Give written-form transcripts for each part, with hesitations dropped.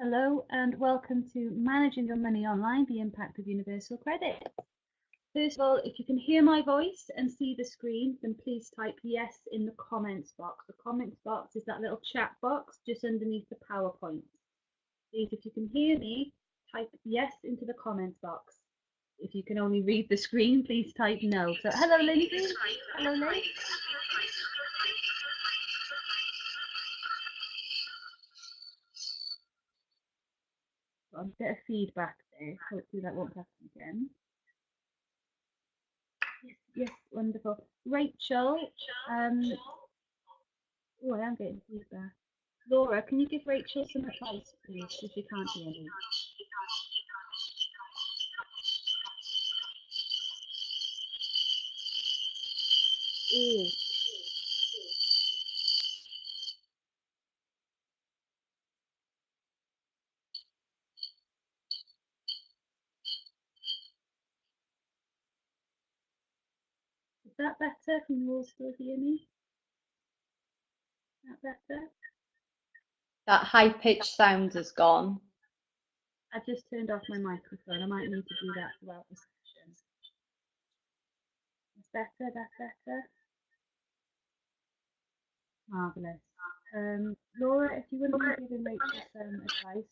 Hello and welcome to Managing Your Money Online, the Impact of Universal Credit. First of all, if you can hear my voice and see the screen, then please type yes in the comments box. The comments box is that little chat box just underneath the PowerPoint. Please, if you can hear me, type yes into the comments box. If you can only read the screen, please type no. So hello Lindsay. Hello Liz. Got a bit of feedback there. Hopefully that won't happen again. Yes, wonderful. Rachel, oh, I am getting feedback. Laura, can you give Rachel some advice, please, if you can't hear me? Ooh. Is that better? Can you all still hear me? Is that better? That high-pitched sound is gone. I just turned off my microphone. I might need to do that throughout the session. Is better? That's better? Marvellous. Laura, if you wouldn't mind giving Rachel some advice.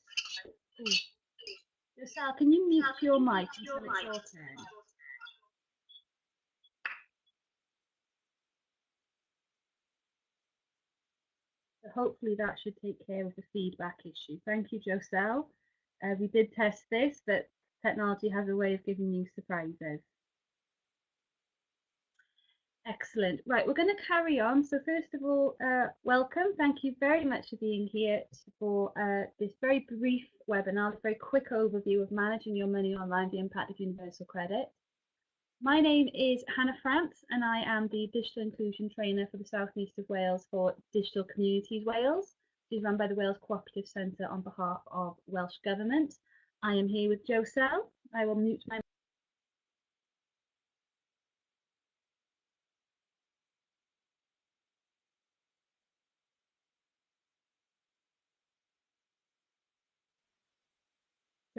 Ooh. Sal, can you mute your mic until it's your turn? So hopefully that should take care of the feedback issue. Thank you, Joselle. We did test this, but technology has a way of giving you surprises. Excellent. Right, we're going to carry on. So first of all, welcome. Thank you very much for being here for this very brief webinar, this very quick overview of managing your money online, the impact of universal credit. My name is Hannah France and I am the Digital Inclusion Trainer for the South and East of Wales for Digital Communities Wales, which is run by the Wales Cooperative Centre on behalf of Welsh Government. I am here with Joselle. I will mute my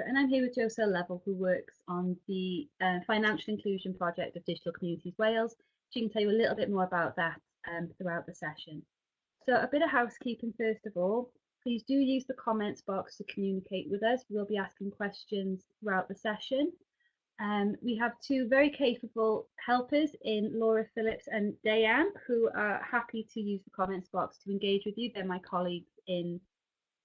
and I'm here with Joselle Level, who works on the Financial Inclusion Project of Digital Communities Wales. She can tell you a little bit more about that throughout the session. So a bit of housekeeping first of all. Please do use the comments box to communicate with us. We'll be asking questions throughout the session. We have two very capable helpers in Laura Phillips and Diane, who are happy to use the comments box to engage with you. They're my colleagues in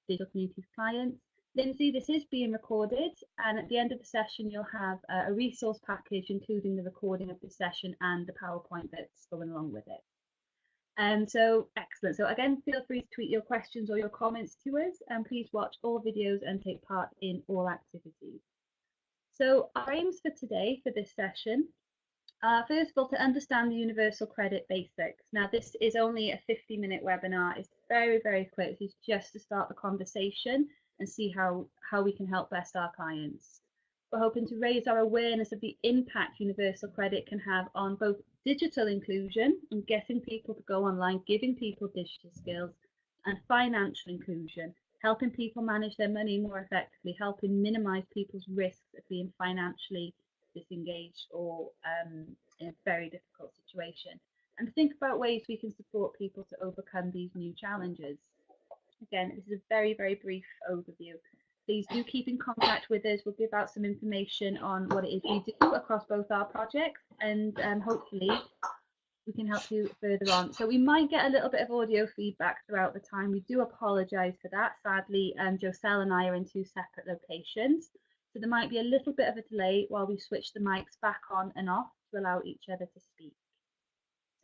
Digital Communities Clients. Lindsay, this is being recorded, and at the end of the session, you'll have a resource package, including the recording of the session and the PowerPoint that's going along with it. So excellent. So again, feel free to tweet your questions or your comments to us, and please watch all videos and take part in all activities. So our aims for today for this session are first of all to understand the universal credit basics. Now this is only a 50-minute webinar. It's very, very quick. It's just to start the conversation and see how we can help best our clients. We're hoping to raise our awareness of the impact universal credit can have on both digital inclusion and getting people to go online, giving people digital skills, and financial inclusion, helping people manage their money more effectively, helping minimize people's risks of being financially disengaged or in a very difficult situation, and think about ways we can support people to overcome these new challenges. Again, this is a very, very brief overview. Please do keep in contact with us. We'll give out some information on what it is we do across both our projects, and hopefully we can help you further on. So we might get a little bit of audio feedback throughout the time. We do apologise for that. Sadly, Joselle and I are in two separate locations, so there might be a little bit of a delay while we switch the mics back on and off to allow each other to speak.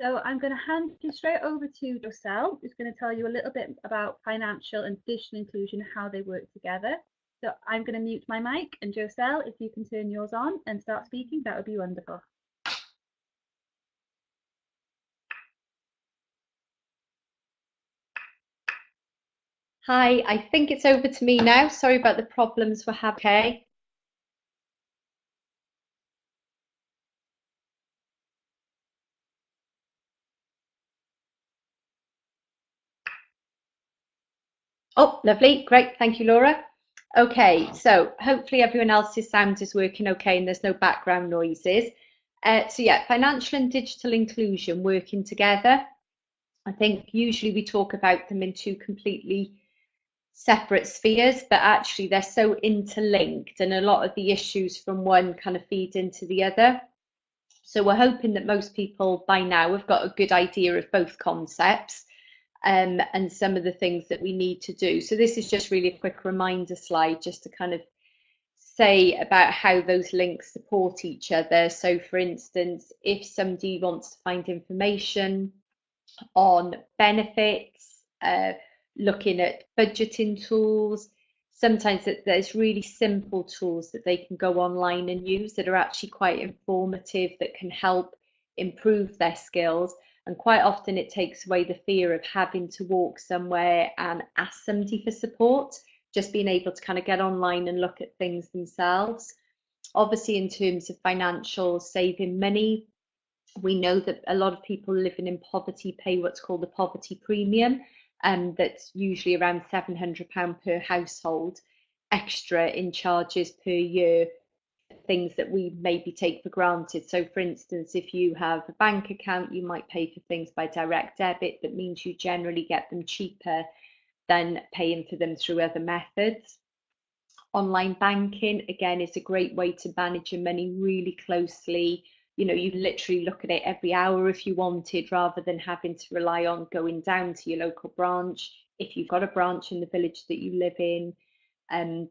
So I'm going to hand you straight over to Joselle, who's going to tell you a little bit about financial and digital inclusion, how they work together. So I'm going to mute my mic, and Joselle, if you can turn yours on and start speaking, that would be wonderful. Hi, I think it's over to me now. Sorry about the problems we're having. Okay. Oh, lovely. Great. Thank you, Laura. Okay, so hopefully everyone else's sound is working okay and there's no background noises. So yeah, financial and digital inclusion working together. I think usually we talk about them in two completely separate spheres, but actually they're so interlinked and a lot of the issues from one kind of feed into the other. So we're hoping that most people by now have got a good idea of both concepts and some of the things that we need to do. So this is just really a quick reminder slide just to kind of say about how those links support each other. So for instance, if somebody wants to find information on benefits, looking at budgeting tools, sometimes there's really simple tools that they can go online and use that are actually quite informative, that can help improve their skills. And quite often it takes away the fear of having to walk somewhere and ask somebody for support, just being able to kind of get online and look at things themselves. Obviously, in terms of financial saving money, we know that a lot of people living in poverty pay what's called the poverty premium, and that's usually around £700 per household extra in charges per year, things that we maybe take for granted. So for instance, if you have a bank account, you might pay for things by direct debit. That means you generally get them cheaper than paying for them through other methods. Online banking, again, is a great way to manage your money really closely. You know, you literally look at it every hour if you wanted, rather than having to rely on going down to your local branch, if you've got a branch in the village that you live in. And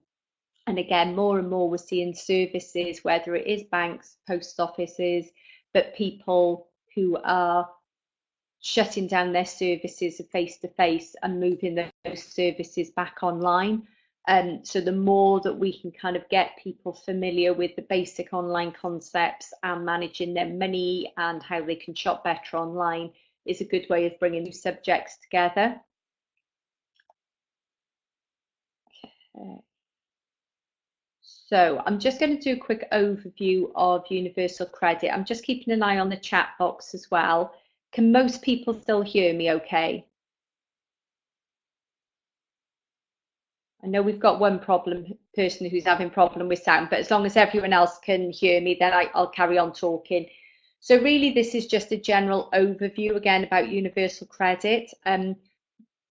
again, more and more we're seeing services, whether it is banks, post offices, but people who are shutting down their services face to face and moving those services back online. So the more that we can kind of get people familiar with the basic online concepts and managing their money and how they can shop better online is a good way of bringing these subjects together. So I'm just going to do a quick overview of universal credit. I'm just keeping an eye on the chat box as well. Can most people still hear me okay? I know we've got one person who's having problem with sound, but as long as everyone else can hear me, then I'll carry on talking. So really, this is just a general overview again about universal credit.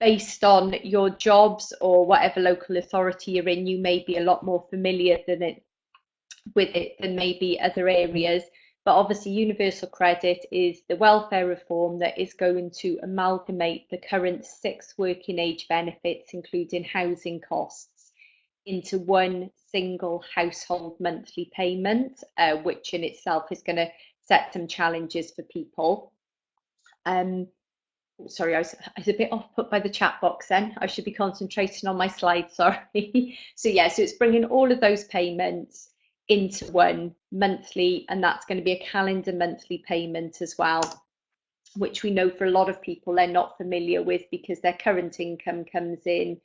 Based on your jobs or whatever local authority you're in, you may be a lot more familiar with it than maybe other areas. But obviously, universal credit is the welfare reform that is going to amalgamate the current 6 working age benefits, including housing costs, into one single household monthly payment, which in itself is going to set some challenges for people. Sorry, I was a bit off put by the chat box then. I should be concentrating on my slides, sorry. So yeah, so it's bringing all of those payments into one monthly, and that's going to be a calendar monthly payment as well, which we know for a lot of people they're not familiar with because their current income comes in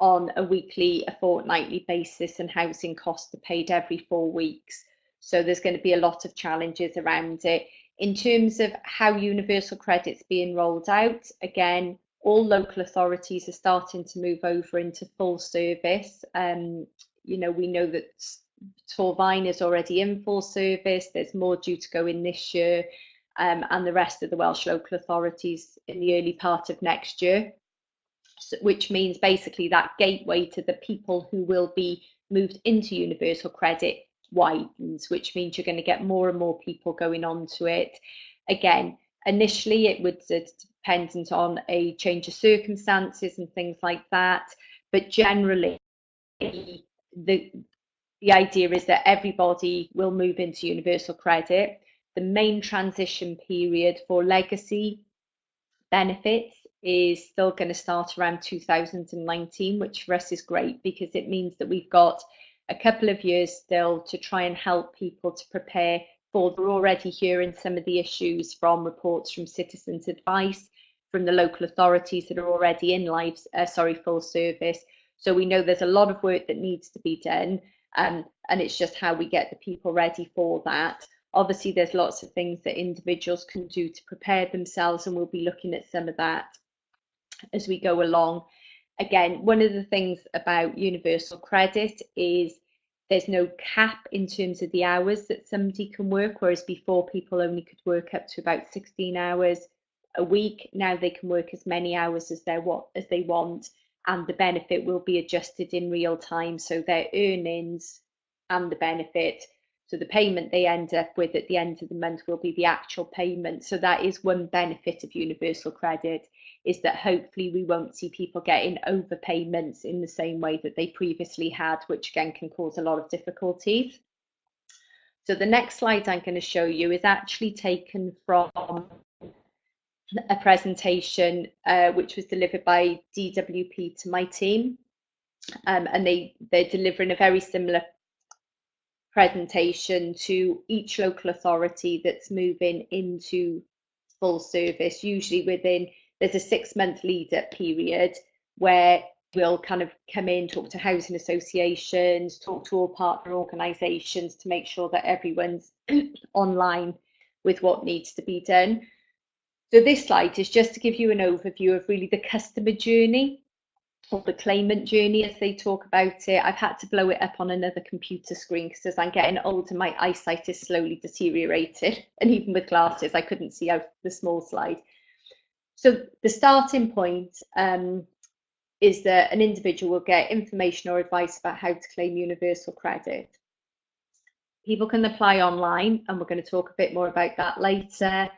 on a weekly, a fortnightly basis, and housing costs are paid every 4 weeks. So there's going to be a lot of challenges around it. In terms of how universal credit's being rolled out, again, all local authorities are starting to move over into full service. You know, we know that Torfaen is already in full service. There's more due to go in this year, and the rest of the Welsh local authorities in the early part of next year. So, which means basically that gateway to the people who will be moved into universal credit widens, which means you're going to get more and more people going on to it. Again, initially it would dependent on a change of circumstances and things like that, but generally the idea is that everybody will move into universal credit. The main transition period for legacy benefits is still going to start around 2019, which for us is great because it means that we've got a couple of years still to try and help people to prepare for. They're already hearing some of the issues from reports from Citizens Advice, from the local authorities that are already in full service. So we know there's a lot of work that needs to be done, and it's just how we get the people ready for that. Obviously, there's lots of things that individuals can do to prepare themselves, and we'll be looking at some of that as we go along. Again, one of the things about universal credit is there's no cap in terms of the hours that somebody can work, whereas before people only could work up to about 16 hours a week. Now they can work as many hours as they want, and the benefit will be adjusted in real time. So their earnings and the benefit, so the payment they end up with at the end of the month will be the actual payment. So that is one benefit of universal credit, is that hopefully we won't see people getting overpayments in the same way that they previously had, which again can cause a lot of difficulties. So the next slide I'm going to show you is actually taken from a presentation which was delivered by DWP to my team, and they're delivering a very similar presentation to each local authority that's moving into full service. Usually there's a 6-month lead up period where we'll kind of come in, talk to housing associations, talk to all partner organisations to make sure that everyone's online with what needs to be done. So this slide is just to give you an overview of really the customer journey, or the claimant journey as they talk about it. I've had to blow it up on another computer screen because as I'm getting older, my eyesight is slowly deteriorating. And even with glasses, I couldn't see out the small slide. So the starting point is that an individual will get information or advice about how to claim universal credit. People can apply online, and we're going to talk a bit more about that later.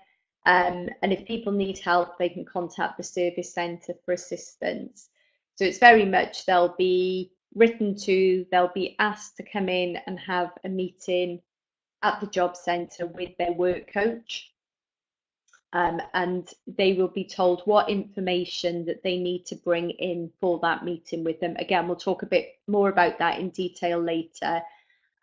And if people need help, they can contact the service centre for assistance. So it's very much they'll be written to, they'll be asked to come in and have a meeting at the job centre with their work coach. And they will be told what information that they need to bring in for that meeting with them. Again, we'll talk a bit more about that in detail later.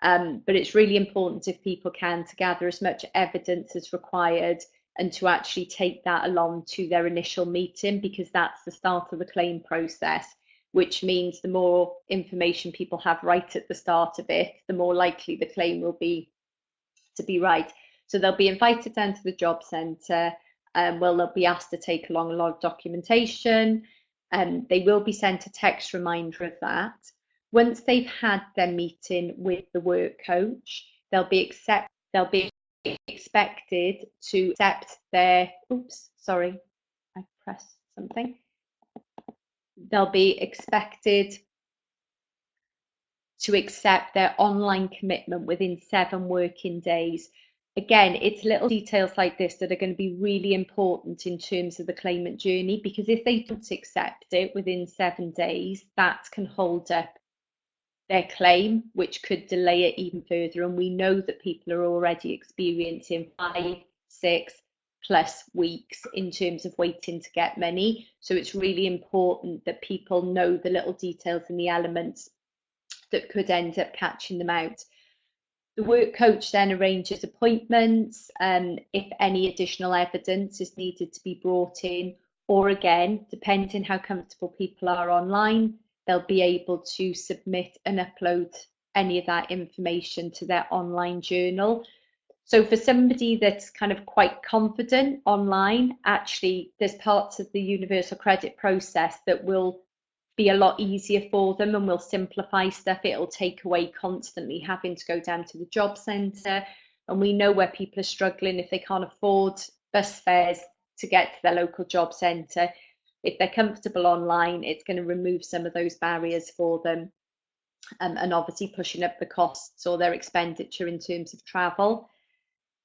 But it's really important, if people can, to gather as much evidence as required and to actually take that along to their initial meeting, because that's the start of the claim process, which means the more information people have right at the start of it, the more likely the claim will be to be right. So they'll be invited down to the job centre, well, they'll be asked to take along a lot of documentation, and they will be sent a text reminder of that. Once they've had their meeting with the work coach, they'll be expected to accept their, oops, sorry, I pressed something. They'll be expected to accept their online commitment within 7 working days. Again, it's little details like this that are going to be really important in terms of the claimant journey, because if they don't accept it within 7 days, that can hold up their claim, which could delay it even further. And we know that people are already experiencing 5, 6+ weeks in terms of waiting to get money. So it's really important that people know the little details and the elements that could end up catching them out. The work coach then arranges appointments, if any additional evidence is needed to be brought in, or again, depending how comfortable people are online, they'll be able to submit and upload any of that information to their online journal. So for somebody that's kind of quite confident online, actually there's parts of the universal credit process that will be a lot easier for them and will simplify stuff. It'll take away constantly having to go down to the job centre. And we know where people are struggling if they can't afford bus fares to get to their local job centre. If they're comfortable online, it's going to remove some of those barriers for them, and obviously pushing up the costs or their expenditure in terms of travel.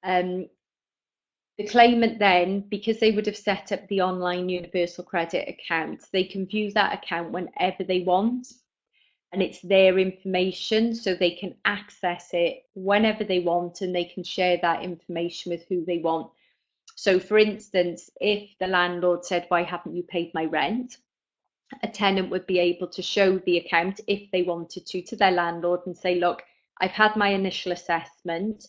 The claimant then, because they would have set up the online universal credit account, they can view that account whenever they want, and it's their information, so they can access it whenever they want, and they can share that information with who they want. So for instance, if the landlord said, why haven't you paid my rent? A tenant would be able to show the account, if they wanted to their landlord and say, look, I've had my initial assessment.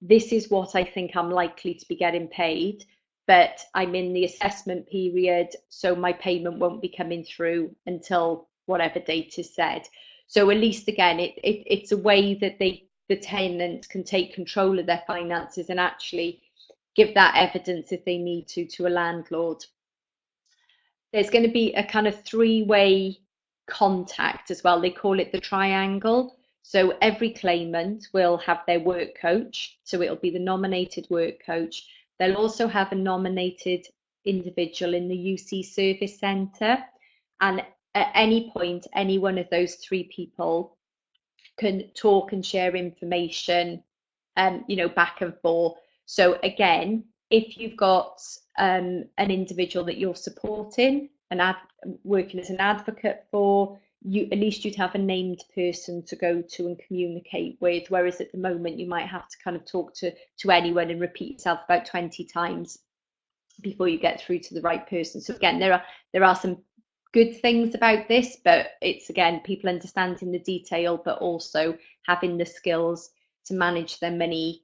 This is what I think I'm likely to be getting paid, but I'm in the assessment period, so my payment won't be coming through until whatever date is said. So at least, again, it's a way that the tenant can take control of their finances and actually give that evidence if they need to a landlord. There's going to be a kind of 3-way contact as well. They call it the triangle. So every claimant will have their work coach. So it'll be the nominated work coach. They'll also have a nominated individual in the UC service centre. And at any point, any one of those three people can talk and share information, back and forth. So again, if you've got an individual that you're supporting and working as an advocate for, you at least you'd have a named person to go to and communicate with, whereas at the moment you might have to kind of talk to anyone and repeat yourself about 20 times before you get through to the right person. So again, there are some good things about this, but it's again people understanding the detail but also having the skills to manage their money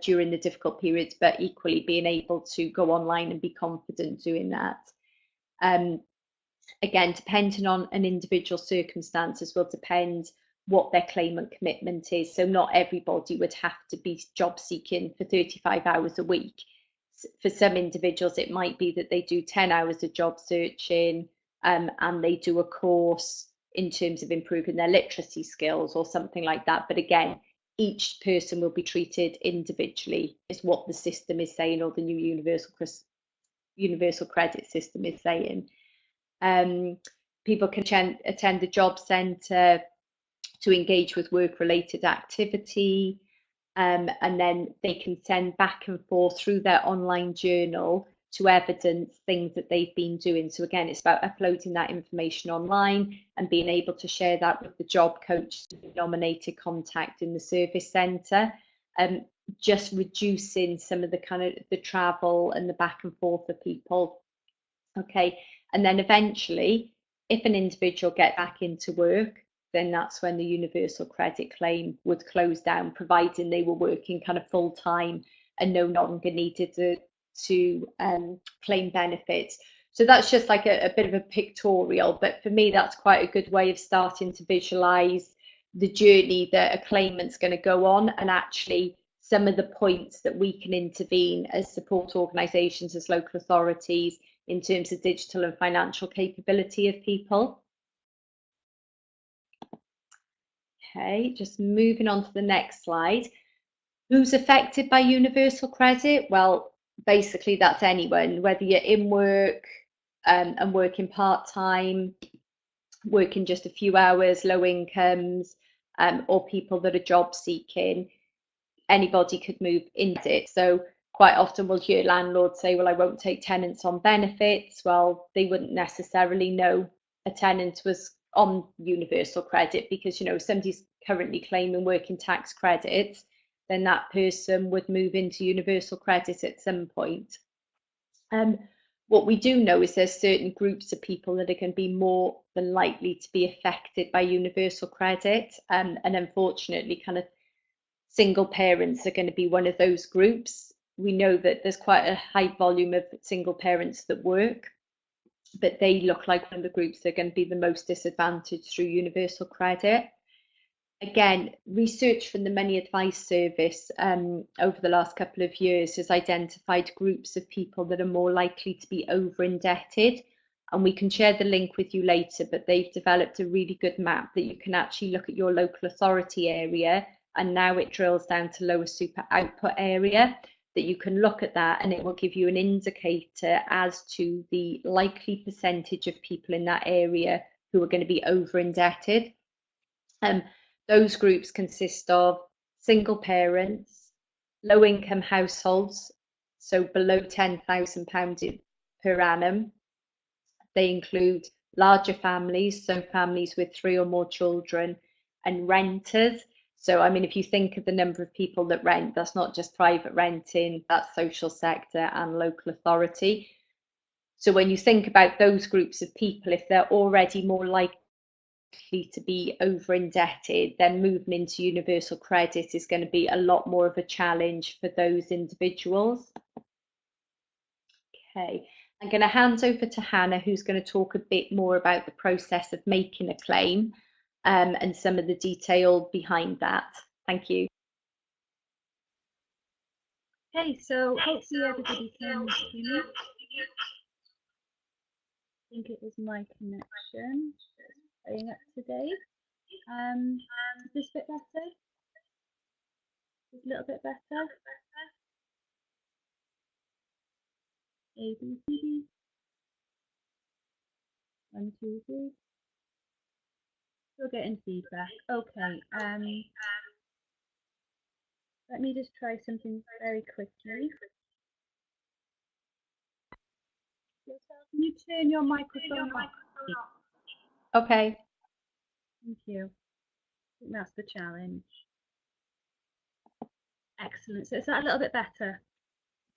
during the difficult periods, but equally being able to go online and be confident doing that. Again, depending on an individual circumstances will depend what their claimant commitment is. So not everybody would have to be job seeking for 35 hours a week. For some individuals, it might be that they do 10 hours of job searching and they do a course in terms of improving their literacy skills or something like that. But again, each person will be treated individually, is what the system is saying, or the new universal credit system is saying. People can attend the job centre to engage with work-related activity, and then they can send back and forth through their online journal to evidence things that they've been doing. So again, it's about uploading that information online and being able to share that with the job coach, the nominated contact in the service centre, just reducing some of the kind of the travel and the back and forth for people. Okay, and then eventually, if an individual get back into work, then that's when the universal credit claim would close down, providing they were working kind of full time and no longer needed to claim benefits. So that's just like a bit of a pictorial, but for me that's quite a good way of starting to visualize the journey that a claimant's going to go on, and actually some of the points that we can intervene as support organisations, as local authorities, in terms of digital and financial capability of people. Okay, just moving on to the next slide. Who's affected by universal credit? Well, basically that's anyone, whether you're in work and working part-time, working just a few hours, low incomes, or people that are job seeking. Anybody could move into it. So quite often we'll hear landlords say, well, I won't take tenants on benefits. Well, they wouldn't necessarily know a tenant was on universal credit, because, if somebody's currently claiming working tax credits, then that person would move into universal credit at some point. What we do know is there's certain groups of people that are going to be more than likely to be affected by universal credit, and unfortunately kind of single parents are going to be one of those groups. We know that there's quite a high volume of single parents that work, but they look like one of the groups that are going to be the most disadvantaged through universal credit. Again, research from the Money Advice Service over the last couple of years has identified groups of people that are more likely to be over indebted, and we can share the link with you later, but they've developed a really good map that you can actually look at your local authority area, and now it drills down to lower super output area, that you can look at that and it will give you an indicator as to the likely percentage of people in that area who are going to be over indebted. Those groups consist of single parents, low income households, so below £10,000 per annum. They include larger families, so families with 3 or more children, and renters. So, I mean, if you think of the number of people that rent, that's not just private renting, that's social sector and local authority. So when you think about those groups of people, if they're already more likely to be over indebted, then moving into universal credit is going to be a lot more of a challenge for those individuals. Okay, I'm going to hand over to Hannah, who's going to talk a bit more about the process of making a claim and some of the detail behind that. Thank you. Okay, so hopefully everybody can hear me. I think it was my connection. going up today. Is this a bit better? Is a little bit better? A, B, C, D. 1, 2, 3. Still getting feedback. Okay. Let me just try something very quickly. Can you turn your microphone off? Okay. Thank you. I think that's the challenge. Excellent. So is that a little bit better?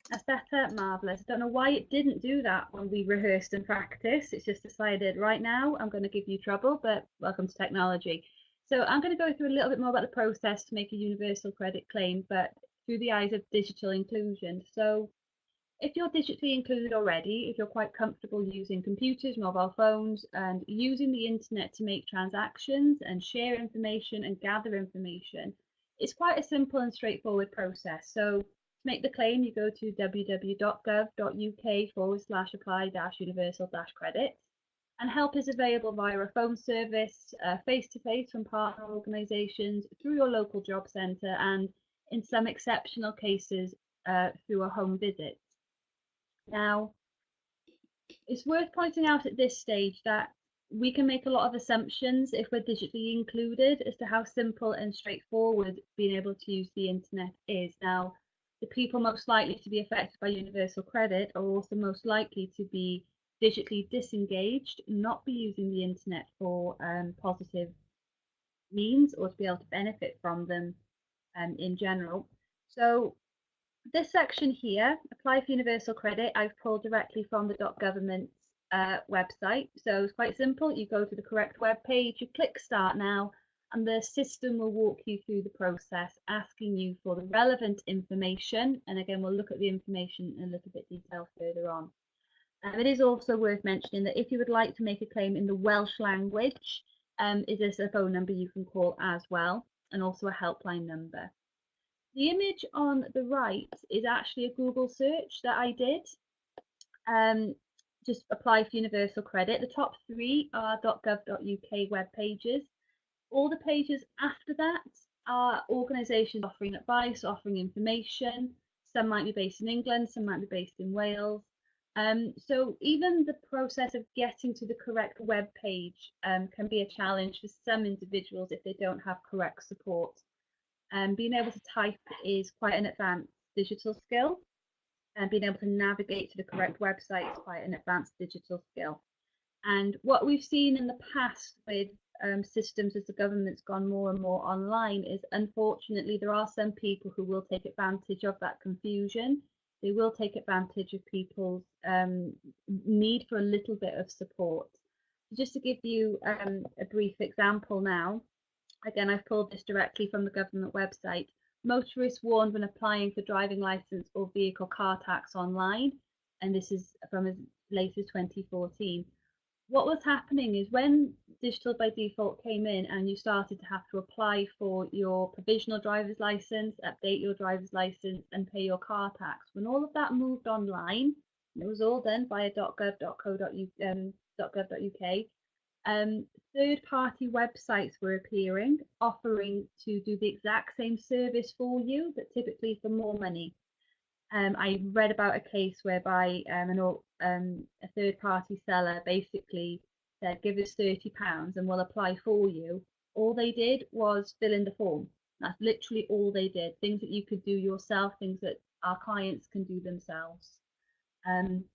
That's better. Marvellous. I don't know why it didn't do that when we rehearsed and practiced. It's just decided right now I'm going to give you trouble, but welcome to technology. So I'm going to go through a little bit more about the process to make a universal credit claim, but through the eyes of digital inclusion. So if you're digitally included already, if you're quite comfortable using computers, mobile phones, and using the internet to make transactions and share information and gather information, it's quite a simple and straightforward process. So to make the claim, you go to www.gov.uk/apply-universal-credit, and help is available via a phone service, face-to-face from partner organisations, through your local job centre, and in some exceptional cases, through a home visit. Now, it's worth pointing out at this stage that we can make a lot of assumptions if we're digitally included as to how simple and straightforward being able to use the internet is. Now, the people most likely to be affected by universal credit are also most likely to be digitally disengaged, not be using the internet for positive means or to be able to benefit from them in general. So this section here, apply for universal credit, I've pulled directly from the .government's website. So it's quite simple. You go to the correct web page, you click start now, and the system will walk you through the process, asking you for the relevant information. And again, we'll look at the information in a little bit detail further on. It is also worth mentioning that if you would like to make a claim in the Welsh language, is this a phone number you can call as well, and also a helpline number. The image on the right is actually a Google search that I did. Just apply for universal credit. The top 3 are .gov.uk web pages. All the pages after that are organisations offering advice, offering information. Some might be based in England, some might be based in Wales. So even the process of getting to the correct web page can be a challenge for some individuals if they don't have correct support. Being able to type is quite an advanced digital skill, and being able to navigate to the correct website is quite an advanced digital skill. And what we've seen in the past with systems as the government's gone more and more online is, unfortunately, there are some people who will take advantage of that confusion. They will take advantage of people's need for a little bit of support. Just to give you a brief example now, again, I've pulled this directly from the government website. Motorists warned when applying for driving licence or vehicle car tax online, and this is from as late as 2014. What was happening is when digital by default came in and you started to have to apply for your provisional driver's licence, update your driver's licence and pay your car tax, when all of that moved online, and it was all done via .gov.uk, third-party websites were appearing, offering to do the exact same service for you, but typically for more money. I read about a case whereby a third-party seller basically said, give us £30 and we'll apply for you. All they did was fill in the form. That's literally all they did. Things that you could do yourself, things that our clients can do themselves. And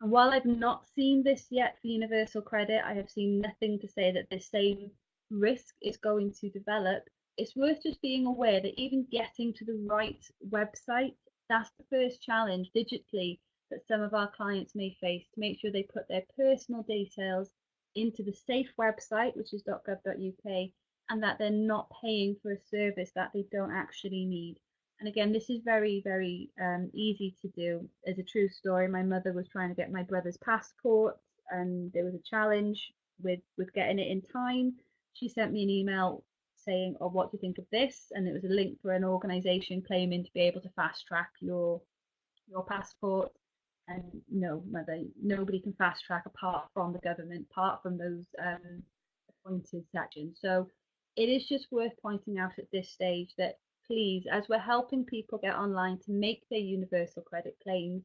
while I've not seen this yet for universal credit, I have seen nothing to say that this same risk is going to develop. It's worth just being aware that even getting to the right website, that's the first challenge digitally that some of our clients may face, to make sure they put their personal details into the safe website, which is .gov.uk, and that they're not paying for a service that they don't actually need. And again, this is very, very easy to do. As a true story, my mother was trying to get my brother's passport, and there was a challenge with getting it in time. She sent me an email saying, oh, what do you think of this? And it was a link for an organisation claiming to be able to fast track your passport. And no, mother, nobody can fast track apart from the government, apart from those pointed section. So it is just worth pointing out at this stage that please, as we're helping people get online to make their universal credit claims,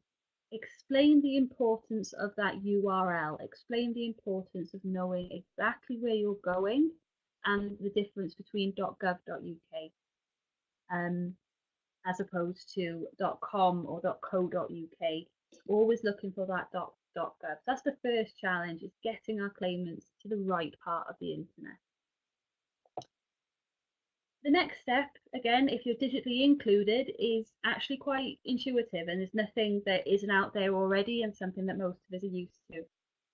explain the importance of that URL, explain the importance of knowing exactly where you're going and the difference between .gov.uk as opposed to .com or .co.uk. Always looking for that .gov. That's the first challenge, is getting our claimants to the right part of the internet. The next step, again, if you're digitally included, is actually quite intuitive, and there's nothing that isn't out there already and something that most of us are used to.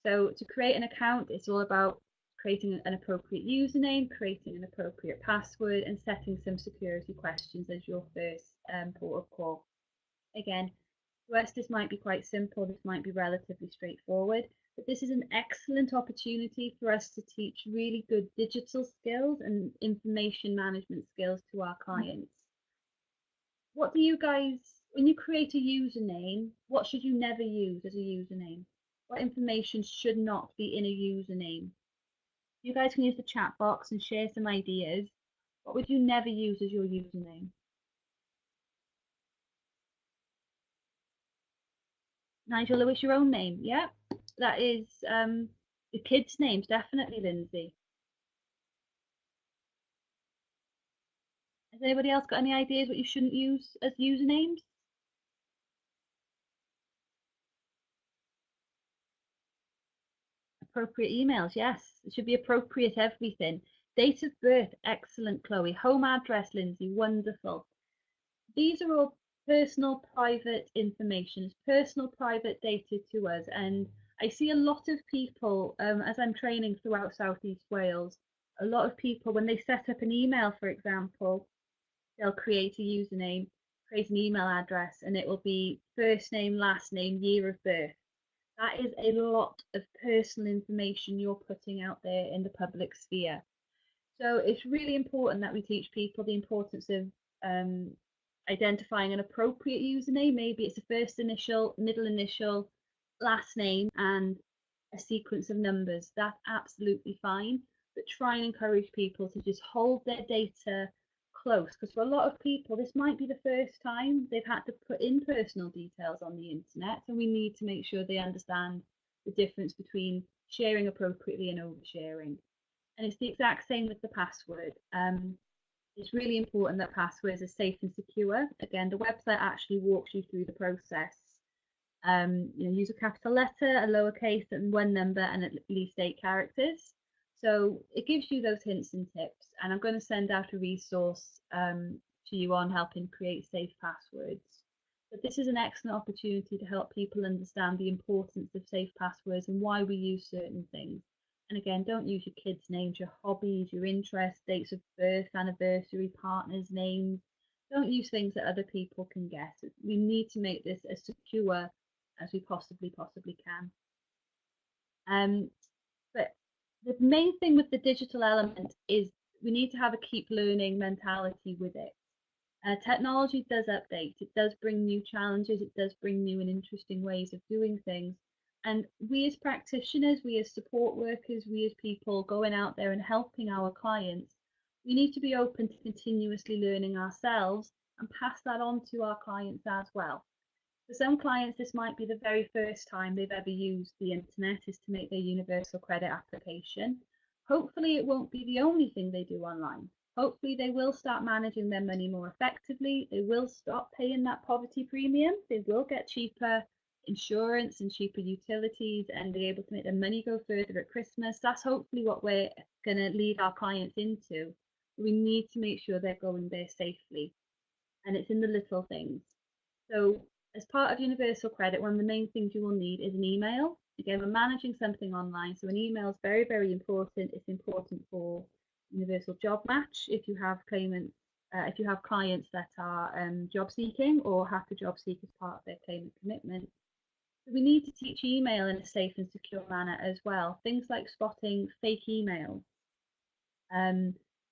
So to create an account, it's all about creating an appropriate username, creating an appropriate password, and setting some security questions as your first port of call. Again, to us, this might be quite simple, this might be relatively straightforward, but this is an excellent opportunity for us to teach really good digital skills and information management skills to our clients. What do you guys, when you create a username, what should you never use as a username? What information should not be in a username? You guys can use the chat box and share some ideas. What would you never use as your username? Nigel Lewis, your own name, yeah? That is the kids' names, definitely, Lindsay. Has anybody else got any ideas what you shouldn't use as usernames? Appropriate emails, yes. It should be appropriate everything. Date of birth, excellent, Chloe. Home address, Lindsay, wonderful. These are all personal, private information. It's personal, private data to us. And I see a lot of people, as I'm training throughout South East Wales, a lot of people, when they set up an email, for example, they'll create a username, create an email address, and it will be first name, last name, year of birth. That is a lot of personal information you're putting out there in the public sphere. So it's really important that we teach people the importance of identifying an appropriate username. Maybe it's a first initial, middle initial, last name, and a sequence of numbers. That's absolutely fine. But try and encourage people to just hold their data close, because for a lot of people, this might be the first time they've had to put in personal details on the internet. And we need to make sure they understand the difference between sharing appropriately and oversharing. And it's the exact same with the password. It's really important that passwords are safe and secure. Again, the website actually walks you through the process. Use a capital letter, a lowercase, and one number, and at least 8 characters. So it gives you those hints and tips. And I'm going to send out a resource to you on helping create safe passwords. But this is an excellent opportunity to help people understand the importance of safe passwords and why we use certain things. And again, don't use your kids' names, your hobbies, your interests, dates of birth, anniversary, partners' names. Don't use things that other people can guess. We need to make this as secure as we possibly can. But the main thing with the digital element is we need to have a keep learning mentality with it. Technology does update, it does bring new challenges, it does bring new and interesting ways of doing things. And we as practitioners, we as support workers, we as people going out there and helping our clients, we need to be open to continuously learning ourselves and pass that on to our clients as well. For some clients, this might be the very first time they've ever used the internet is to make their universal credit application. Hopefully it won't be the only thing they do online. Hopefully they will start managing their money more effectively. They will stop paying that poverty premium. They will get cheaper insurance and cheaper utilities and be able to make their money go further at Christmas. That's hopefully what we're going to lead our clients into. We need to make sure they're going there safely. And it's in the little things. So as part of universal credit, one of the main things you will need is an email. Again, we're managing something online, so an email is very, very important. It's important for universal job match if you have claimants, if you have clients that are job seeking or have to job seek as part of their claimant commitment. So we need to teach email in a safe and secure manner as well. Things like spotting fake emails,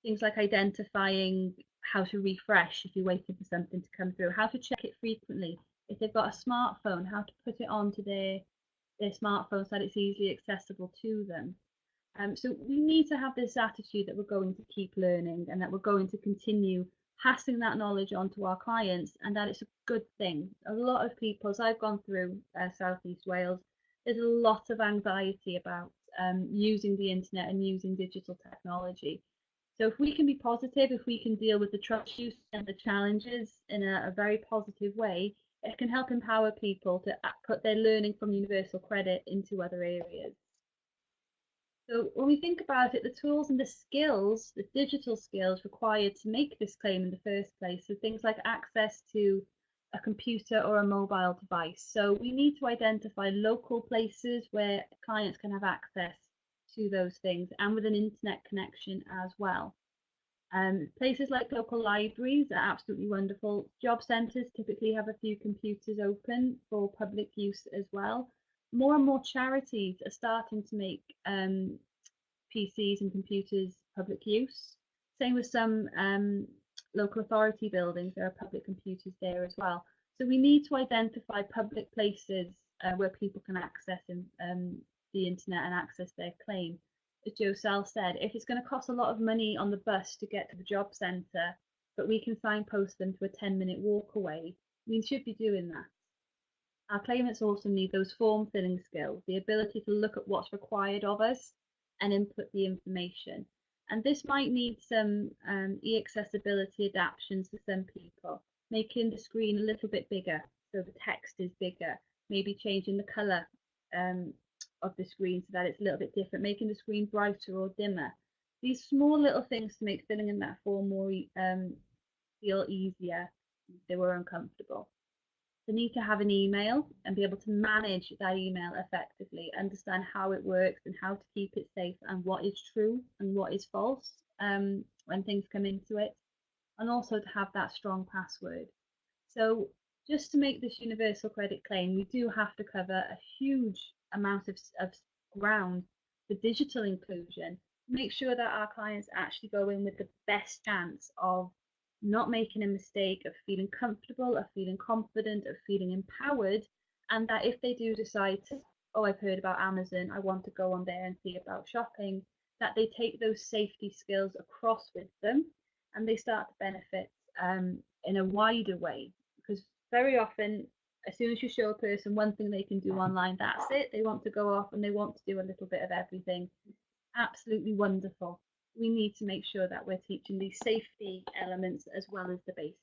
things like identifying how to refresh if you're waiting for something to come through, how to check it frequently. If they've got a smartphone, how to put it onto their smartphone so that it's easily accessible to them. So we need to have this attitude that we're going to keep learning and that we're going to continue passing that knowledge on to our clients, and that it's a good thing. A lot of people, as I've gone through South East Wales, there's a lot of anxiety about using the internet and using digital technology. So if we can be positive, if we can deal with the troubleshoots and the challenges in a very positive way, it can help empower people to put their learning from Universal Credit into other areas. So when we think about it, the tools and the skills, the digital skills required to make this claim in the first place, so things like access to a computer or a mobile device. So we need to identify local places where clients can have access to those things and with an internet connection as well. Places like local libraries are absolutely wonderful. Job centres typically have a few computers open for public use as well. More and more charities are starting to make PCs and computers public use. Same with some local authority buildings, there are public computers there as well. So we need to identify public places where people can access the internet and access their claim. As Joe Sell said, if it's going to cost a lot of money on the bus to get to the job centre, but we can signpost them to a 10-minute walk away, we should be doing that. Our claimants also need those form filling skills, the ability to look at what's required of us and input the information. And this might need some e-accessibility adaptations for some people, making the screen a little bit bigger so the text is bigger, maybe changing the colour of the screen so that it's a little bit different, making the screen brighter or dimmer. These small little things to make filling in that form more feel easier if they were uncomfortable. They need to have an email and be able to manage that email effectively, understand how it works and how to keep it safe and what is true and what is false when things come into it, and also to have that strong password. So just to make this universal credit claim, we do have to cover a huge amount of ground for digital inclusion, make sure that our clients actually go in with the best chance of not making a mistake, of feeling comfortable, of feeling confident, of feeling empowered, and that if they do decide to, oh, I've heard about Amazon, I want to go on there and see about shopping, that they take those safety skills across with them and they start to benefit in a wider way. Because very often, as soon as you show a person one thing they can do online, that's it. They want to go off and they want to do a little bit of everything. Absolutely wonderful. We need to make sure that we're teaching these safety elements as well as the basics.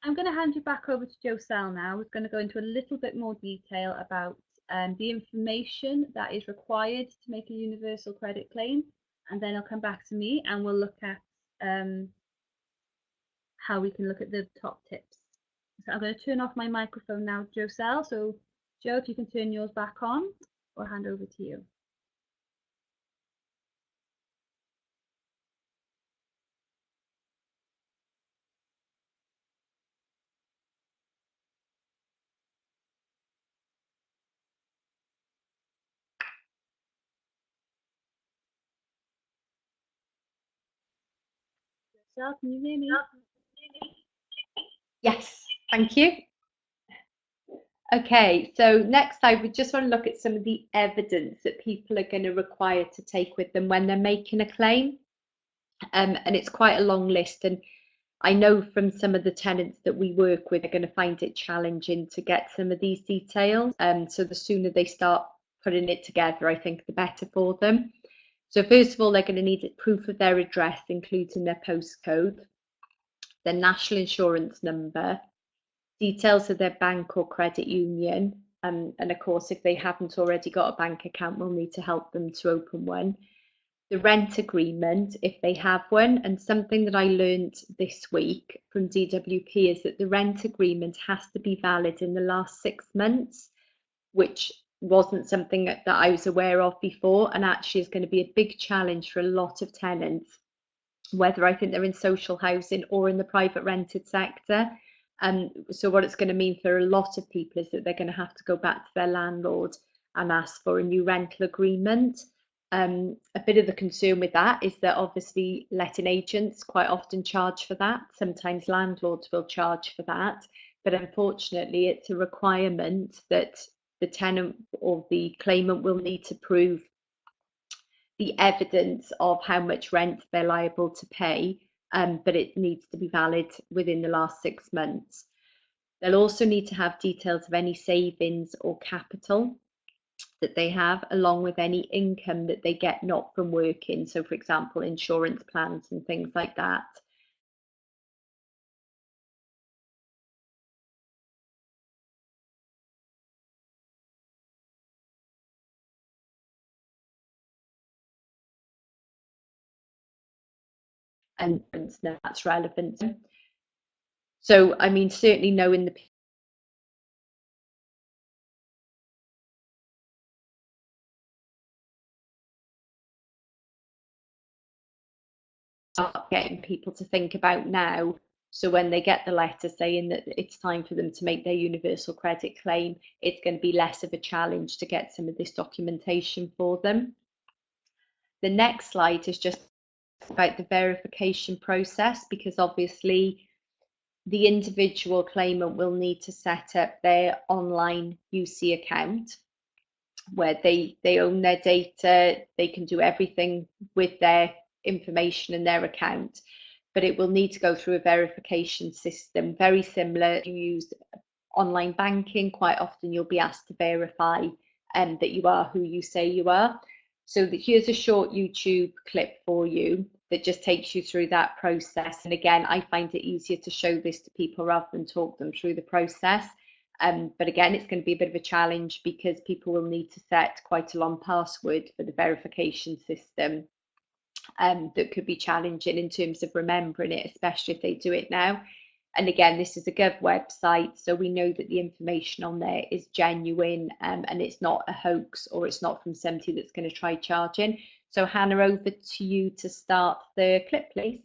I'm going to hand you back over to Joe Sell now, who's going to go into a little bit more detail about the information that is required to make a universal credit claim, and then I'll come back to me and we'll look at how we can look at the top tips. So I'm going to turn off my microphone now, Joe Sell. So Joe, if you can turn yours back on, I'll hand over to you. Joe, can you hear me? Yes, thank you. Okay, so next I would just want to look at some of the evidence that people are going to require to take with them when they're making a claim. And it's quite a long list, and I know from some of the tenants that we work with are going to find it challenging to get some of these details. So the sooner they start putting it together, I think the better for them. So first of all, they're going to need proof of their address, including their postcode, their national insurance number, details of their bank or credit union, and of course, if they haven't already got a bank account, we'll need to help them to open one. The rent agreement, if they have one, and something that I learned this week from DWP is that the rent agreement has to be valid in the last 6 months, which wasn't something that I was aware of before, and actually is going to be a big challenge for a lot of tenants, whether I think they're in social housing or in the private rented sector. So what it's going to mean for a lot of people is that they're going to have to go back to their landlord and ask for a new rental agreement. A bit of the concern with that is that obviously letting agents quite often charge for that. Sometimes landlords will charge for that, but unfortunately it's a requirement that the tenant or the claimant will need to prove the evidence of how much rent they're liable to pay, but it needs to be valid within the last 6 months. They'll also need to have details of any savings or capital that they have, along with any income that they get not from working. So, for example, insurance plans and things like that. And that's relevant. So, I mean, certainly knowing the start getting people to think about now. So when they get the letter saying that it's time for them to make their universal credit claim, it's going to be less of a challenge to get some of this documentation for them. The next slide is just about the verification process, because obviously the individual claimant will need to set up their online UC account where they own their data, they can do everything with their information in their account, but it will need to go through a verification system, very similar. You use online banking, quite often you'll be asked to verify that you are who you say you are. So here's a short YouTube clip for you that just takes you through that process. And again, I find it easier to show this to people rather than talk them through the process. But again, it's going to be a bit of a challenge because people will need to set quite a long password for the verification system. That could be challenging in terms of remembering it, especially if they do it now. And again, this is a Gov website, so we know that the information on there is genuine, and it's not a hoax, or it's not from somebody that's going to try charging. So Hannah, over to you to start the clip, please.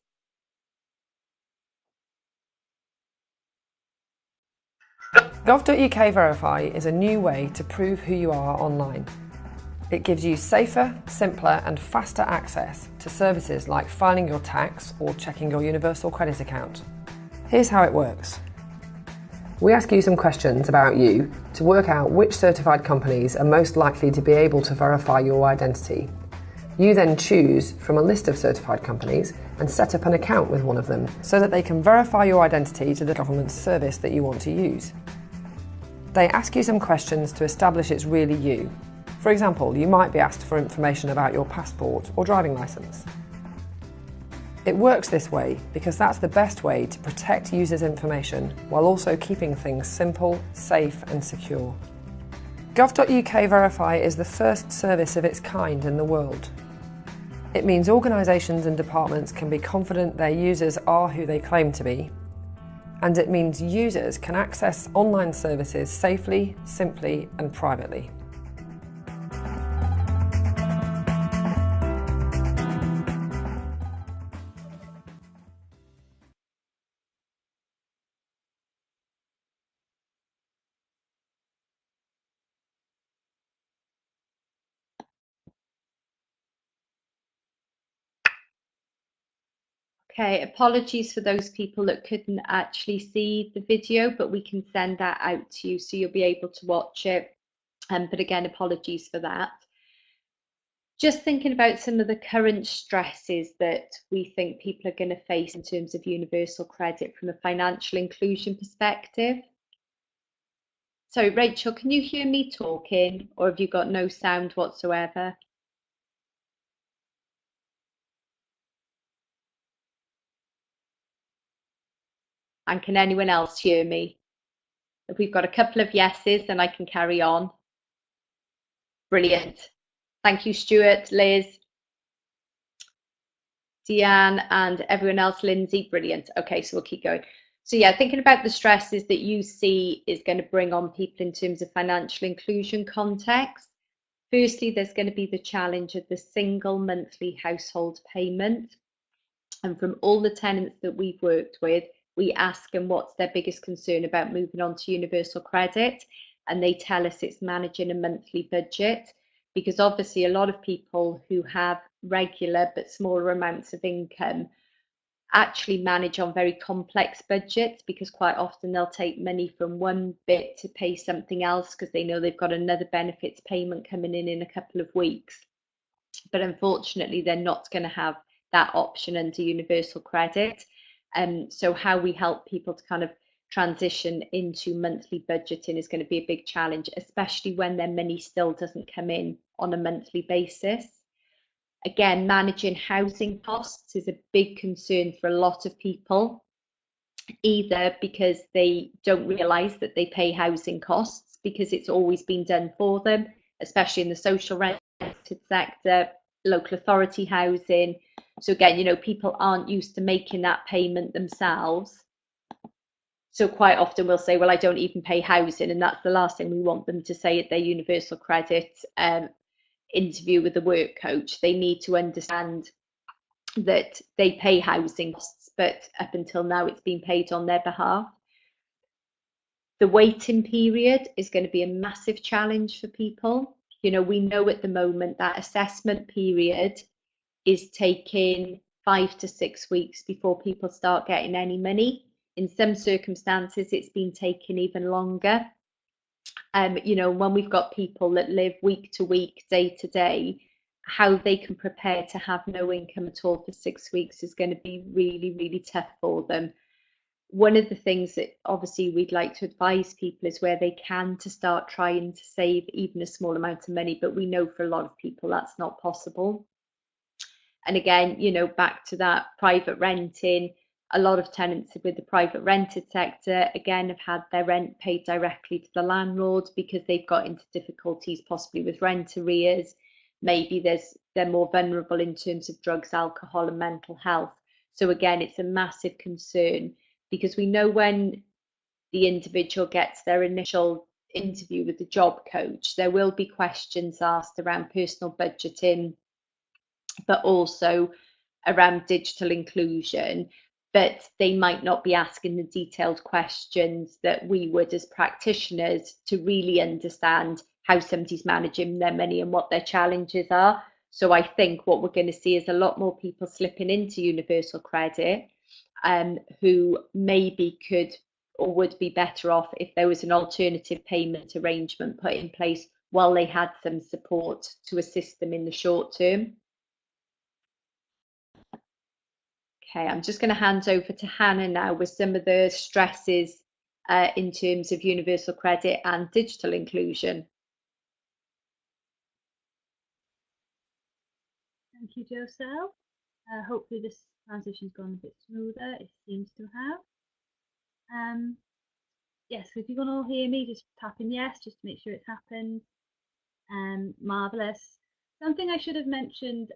Gov.uk Verify is a new way to prove who you are online. It gives you safer, simpler and faster access to services like filing your tax or checking your universal credit account. Here's how it works. We ask you some questions about you to work out which certified companies are most likely to be able to verify your identity. You then choose from a list of certified companies and set up an account with one of them so that they can verify your identity to the government service that you want to use. They ask you some questions to establish it's really you. For example, you might be asked for information about your passport or driving licence. It works this way because that's the best way to protect users' information while also keeping things simple, safe and secure. Gov.uk Verify is the first service of its kind in the world. It means organisations and departments can be confident their users are who they claim to be, and it means users can access online services safely, simply and privately. Okay, apologies for those people that couldn't actually see the video, but we can send that out to you so you'll be able to watch it. But again, apologies for that. Just thinking about some of the current stresses that we think people are going to face in terms of universal credit from a financial inclusion perspective. So Rachel, can you hear me talking, or have you got no sound whatsoever? And can anyone else hear me? If we've got a couple of yeses, then I can carry on. Brilliant. Thank you, Stuart, Liz, Deanne, and everyone else, Lindsay. Brilliant. Okay, so we'll keep going. So yeah, thinking about the stresses that you see is going to bring on people in terms of financial inclusion context. Firstly, there's going to be the challenge of the single monthly household payment. And from all the tenants that we've worked with, we ask them what's their biggest concern about moving on to universal credit, and they tell us it's managing a monthly budget, because obviously a lot of people who have regular but smaller amounts of income actually manage on very complex budgets, because quite often they'll take money from one bit to pay something else because they know they've got another benefits payment coming in a couple of weeks. but unfortunately they're not going to have that option under universal credit. So how we help people to kind of transition into monthly budgeting is going to be a big challenge, especially when their money still doesn't come in on a monthly basis. Again, managing housing costs is a big concern for a lot of people, either because they don't realise that they pay housing costs because it's always been done for them, especially in the social rented sector, local authority housing. So again, you know, people aren't used to making that payment themselves. So quite often we'll say, well, I don't even pay housing, and that's the last thing we want them to say at their universal credit interview with the work coach. They need to understand that they pay housing costs, but up until now it's been paid on their behalf. The waiting period is going to be a massive challenge for people. You know, we know at the moment that assessment period is taking 5 to 6 weeks before people start getting any money. In some circumstances, it's been taking even longer. You know, when we've got people that live week to week, day to day, how they can prepare to have no income at all for 6 weeks is going to be really, really tough for them. One of the things that obviously we'd like to advise people is where they can to start trying to save even a small amount of money, but we know for a lot of people that's not possible. And again, you know, back to that private renting, a lot of tenants with the private rented sector, again, have had their rent paid directly to the landlord because they've got into difficulties possibly with rent arrears. Maybe they're more vulnerable in terms of drugs, alcohol and mental health. So again, it's a massive concern because we know when the individual gets their initial interview with the job coach, there will be questions asked around personal budgeting, but also around digital inclusion, but they might not be asking the detailed questions that we would as practitioners to really understand how somebody's managing their money and what their challenges are. So I think what we're going to see is a lot more people slipping into universal credit who maybe could or would be better off if there was an alternative payment arrangement put in place while they had some support to assist them in the short term. Okay, I'm just going to hand over to Hannah now with some of the stresses in terms of universal credit and digital inclusion. Thank you, Joselle. Hopefully this transition's gone a bit smoother. It seems to have. Yes, if you can all hear me, just tap in yes, just to make sure it's happened. Marvellous. Something I should have mentioned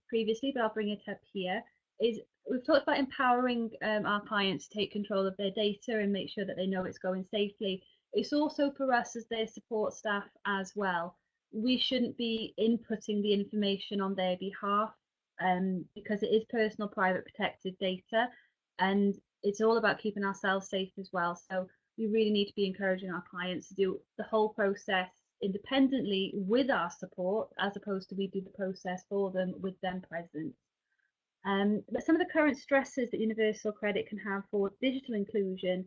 previously, but I'll bring it up here, is we've talked about empowering our clients to take control of their data and make sure that they know it's going safely. It's also for us as their support staff as well. We shouldn't be inputting the information on their behalf because it is personal, private, protected data, and it's all about keeping ourselves safe as well. So we really need to be encouraging our clients to do the whole process independently with our support, as opposed to we do the process for them with them present. But some of the current stresses that universal credit can have for digital inclusion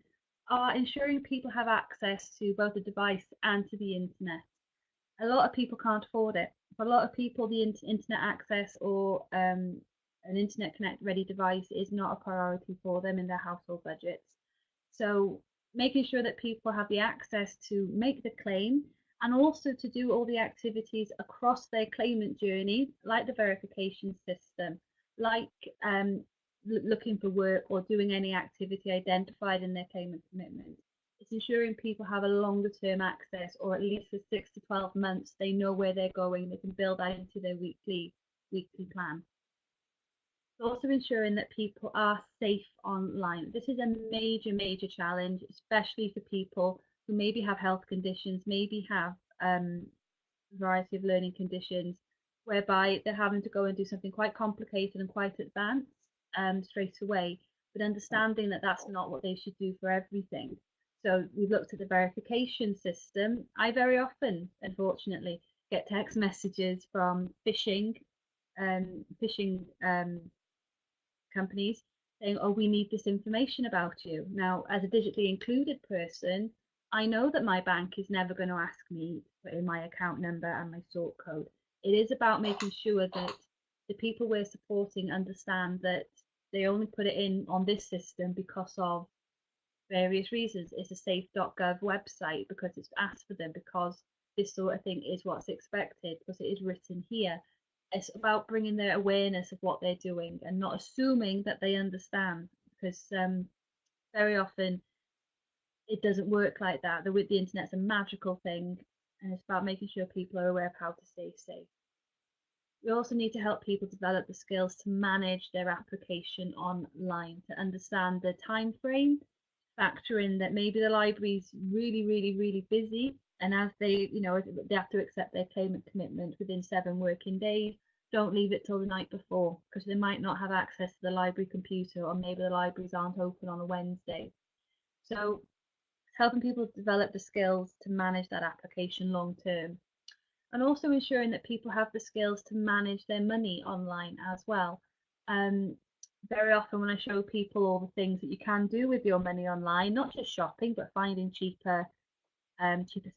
are ensuring people have access to both the device and to the internet. A lot of people can't afford it. For a lot of people, the internet access or an internet connect ready device is not a priority for them in their household budgets. So making sure that people have the access to make the claim and also to do all the activities across their claimant journey, like the verification system, like looking for work or doing any activity identified in their payment commitment. It's ensuring people have a longer term access, or at least for 6 to 12 months, they know where they're going, they can build that into their weekly plan. Also ensuring that people are safe online. This is a major challenge, especially for people who maybe have health conditions, maybe have a variety of learning conditions, whereby they're having to go and do something quite complicated and quite advanced straight away, but understanding that that's not what they should do for everything. So we've looked at the verification system. I very often, unfortunately, get text messages from phishing companies saying, oh, we need this information about you. Now, as a digitally included person, I know that my bank is never going to ask me to put in my account number and my sort code. it is about making sure that the people we're supporting understand that they only put it in on this system because of various reasons. It's a safe.gov website because it's asked for them, because this sort of thing is what's expected, because it is written here. It's about bringing their awareness of what they're doing and not assuming that they understand, because very often it doesn't work like that. The internet's a magical thing, and it's about making sure people are aware of how to stay safe. We also need to help people develop the skills to manage their application online, to understand the time frame, factor in that maybe the library's really busy, and as they, they have to accept their payment commitment within 7 working days. Don't leave it till the night before, because they might not have access to the library computer, or maybe the libraries aren't open on a Wednesday. So helping people develop the skills to manage that application long term, and also ensuring that people have the skills to manage their money online as well. Very often when I show people all the things that you can do with your money online, not just shopping, but finding cheaper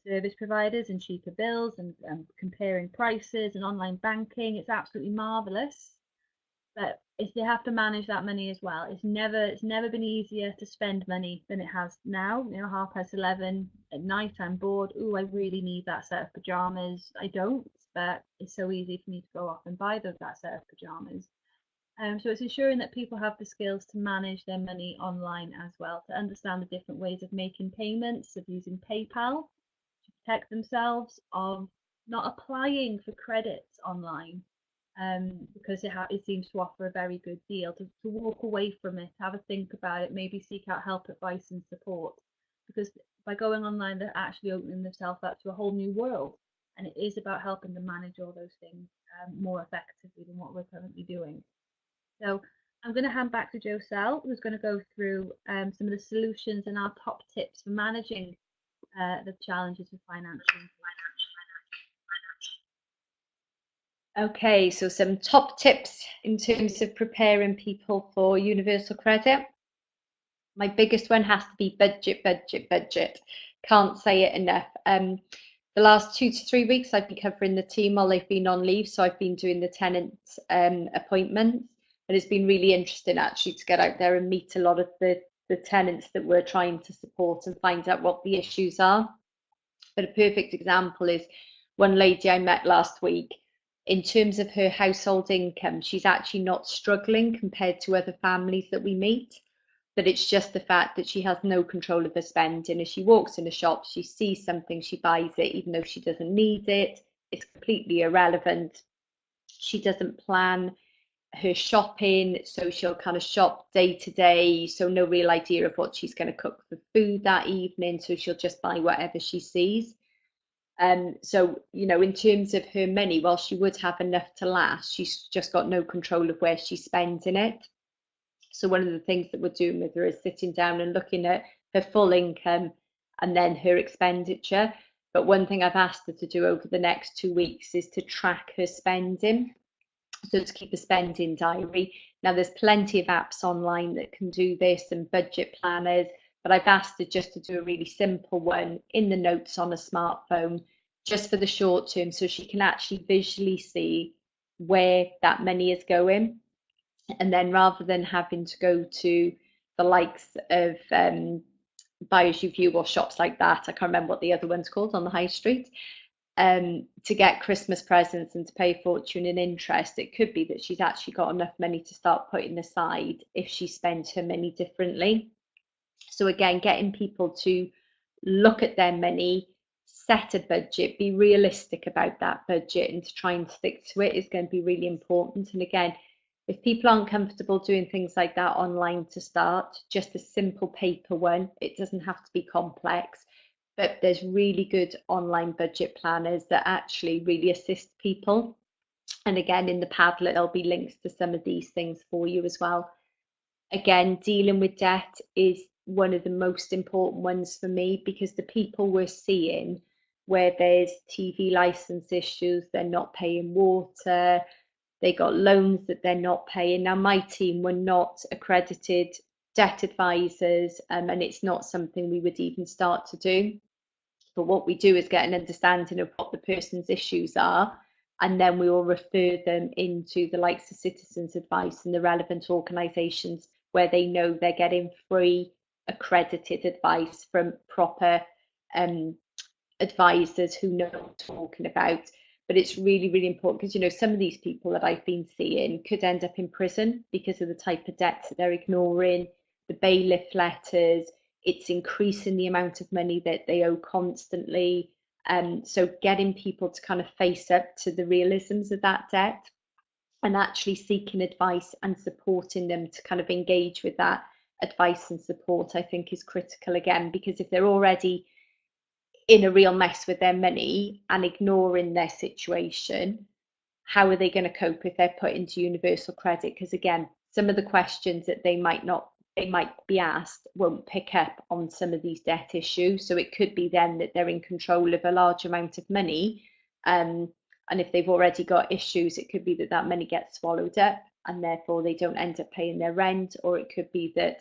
service providers and cheaper bills, and comparing prices and online banking, it's absolutely marvelous. But if they have to manage that money as well, it's never been easier to spend money than it has now. 11:30 at night, I'm bored. Oh, I really need that set of pajamas. I don't, but it's so easy for me to go off and buy that set of pajamas. So it's ensuring that people have the skills to manage their money online as well, to understand the different ways of making payments, of using PayPal to protect themselves, of not applying for credits online, because it seems to offer a very good deal, to walk away from it, have a think about it, maybe seek out help, advice and support, because by going online they're actually opening themselves up to a whole new world, and it is about helping them manage all those things more effectively than what we're currently doing. So I'm going to hand back to Joselle, who's going to go through some of the solutions and our top tips for managing the challenges with financial. Okay, so some top tips in terms of preparing people for universal credit. My biggest one has to be budget. Can't say it enough. The last 2 to 3 weeks I've been covering the team while they've been on leave, so I've been doing the tenant appointments, and it's been really interesting actually to get out there and meet a lot of the tenants that we're trying to support and find out what the issues are. But a perfect example is one lady I met last week. In terms of her household income, she's actually not struggling compared to other families that we meet, but it's just the fact that she has no control of her spending. As she walks in a shop, she sees something, she buys it, even though she doesn't need it. It's completely irrelevant. She doesn't plan her shopping, so she'll kind of shop day to day, so no real idea of what she's going to cook for food that evening, so she'll just buy whatever she sees. So, in terms of her money, while she would have enough to last, she's just got no control of where she's spending it. So one of the things that we're doing with her is sitting down and looking at her full income and then her expenditure. But one thing I've asked her to do over the next 2 weeks is to track her spending. So to keep a spending diary. Now there's plenty of apps online that can do this, and budget planners, but I've asked her just to do a really simple one in the notes on a smartphone, just for the short term, so she can actually visually see where that money is going. And then rather than having to go to the likes of Buy As You View or shops like that, I can't remember what the other one's called on the high street, to get Christmas presents and to pay a fortune in interest, it could be that she's actually got enough money to start putting aside if she spends her money differently. So again, getting people to look at their money, set a budget, be realistic about that budget, and to try and stick to it is going to be really important. And again, if people aren't comfortable doing things like that online to start, just a simple paper one, it doesn't have to be complex, but there's really good online budget planners that actually really assist people. And again, in the Padlet, there'll be links to some of these things for you as well. Again, dealing with debt is one of the most important ones for me, because the people we're seeing where there's TV license issues, they're not paying water, they got loans that they're not paying. Now, my team were not accredited debt advisors, and it's not something we would even start to do. But what we do is get an understanding of what the person's issues are, and then we will refer them into the likes of Citizens Advice and the relevant organisations where they know they're getting free accredited advice from proper advisors who know what they're talking about. But it's really, really important because, you know, some of these people that I've been seeing could end up in prison because of the type of debts that they're ignoring, the bailiff letters. It's increasing the amount of money that they owe constantly. So getting people to kind of face up to the realisms of that debt and actually seeking advice and supporting them to kind of engage with that advice and support, I think is critical again, because if they're already in a real mess with their money and ignoring their situation, how are they going to cope if they're put into universal credit? Because again, some of the questions that they might be asked won't pick up on some of these debt issues. So it could be then that they're in control of a large amount of money, and if they've already got issues, it could be that that money gets swallowed up and therefore they don't end up paying their rent, or it could be that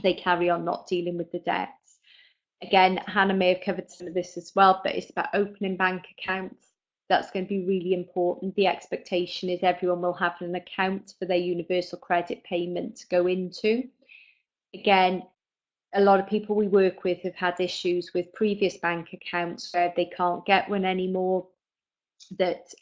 they carry on not dealing with the debts. Again, Hannah may have covered some of this as well, but it's about opening bank accounts. That's going to be really important. The expectation is everyone will have an account for their universal credit payment to go into. Again, a lot of people we work with have had issues with previous bank accounts where they can't get one anymore, that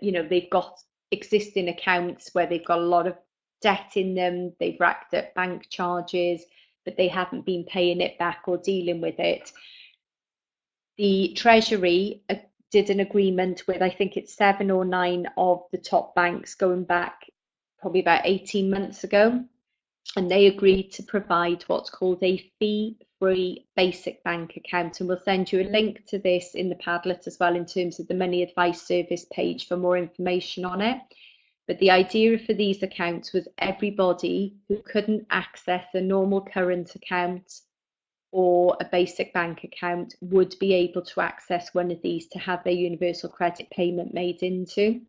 you know, they've got existing accounts where they've got a lot of debt in them, they've racked up bank charges, but they haven't been paying it back or dealing with it. The Treasury did an agreement with, I think it's 7 or 9 of the top banks going back probably about 18 months ago, and they agreed to provide what's called a fee-free basic bank account, and we'll send you a link to this in the Padlet as well in terms of the Money Advice Service page for more information on it. But the idea for these accounts was everybody who couldn't access a normal current account or a basic bank account would be able to access one of these to have their universal credit payment made into.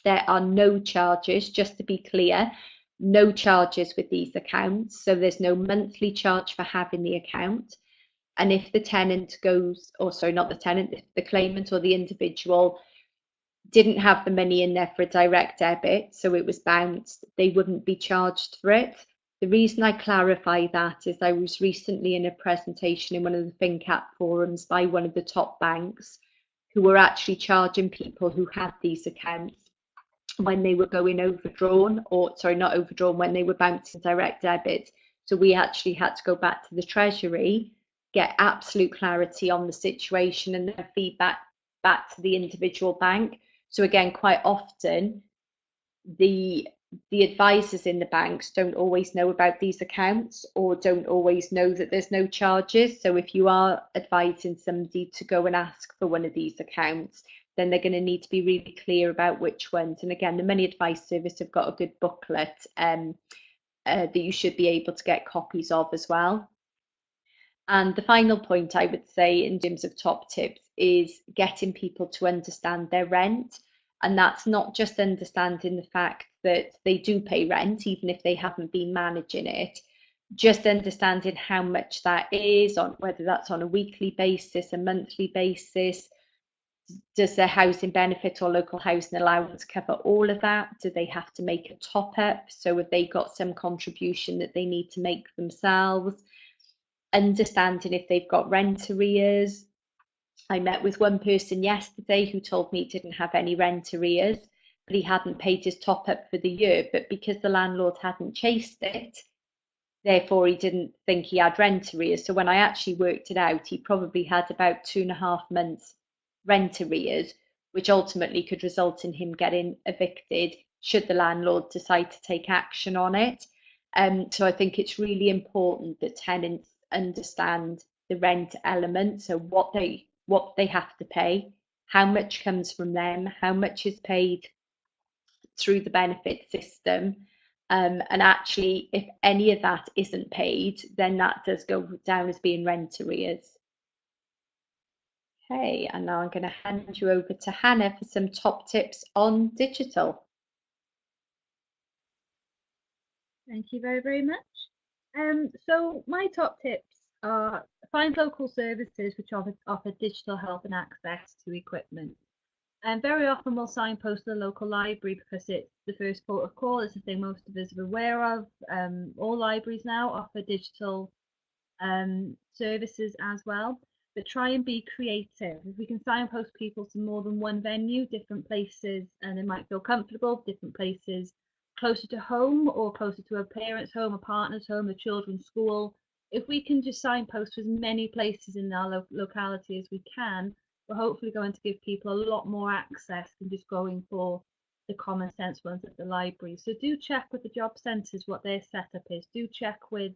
There are no charges, just to be clear, no charges with these accounts. So there's no monthly charge for having the account. And if the tenant goes, or sorry, not the tenant, if the claimant or the individual didn't have the money in there for a direct debit, so it was bounced, they wouldn't be charged for it. The reason I clarify that is I was recently in a presentation in one of the FinCap forums by one of the top banks who were actually charging people who had these accounts when they were going overdrawn, or sorry, not overdrawn, when they were bouncing direct debit. So we actually had to go back to the Treasury, get absolute clarity on the situation, and then feedback back to the individual bank. So again, quite often the advisors in the banks don't always know about these accounts or don't always know that there's no charges. So if you are advising somebody to go and ask for one of these accounts, then they're going to need to be really clear about which ones. And again, the Money Advice Service have got a good booklet that you should be able to get copies of as well. And the final point I would say in terms of top tips is getting people to understand their rent. And that's not just understanding the fact that they do pay rent, even if they haven't been managing it, just understanding how much that is, on whether that's on a weekly basis, a monthly basis. Does their housing benefit or local housing allowance cover all of that? Do they have to make a top up? So if they got some contribution that they need to make themselves, understanding if they've got rent arrears. I met with one person yesterday who told me he didn't have any rent arrears, but he hadn't paid his top up for the year. But because the landlord hadn't chased it, therefore he didn't think he had rent arrears. So when I actually worked it out, he probably had about 2.5 months rent arrears, which ultimately could result in him getting evicted should the landlord decide to take action on it. So I think it's really important that tenants understand the rent element, so what they have to pay, how much comes from them, how much is paid through the benefit system, and actually if any of that isn't paid, then that does go down as being rent arrears. Okay, and now I'm going to hand you over to Hannah for some top tips on digital. Thank you very, very much. So my top tips are: find local services which offer digital help and access to equipment. And very often we'll signpost to the local library because it's the first port of call. It's the thing most of us are aware of. All libraries now offer digital services as well, but try and be creative. If we can signpost people to more than one venue, different places, and they might feel comfortable, different places closer to home or closer to a parent's home, a partner's home, a children's school. If we can just signpost to as many places in our locality as we can, we're hopefully going to give people a lot more access than just going for the common sense ones at the library. So do check with the job centres what their setup is. Do check with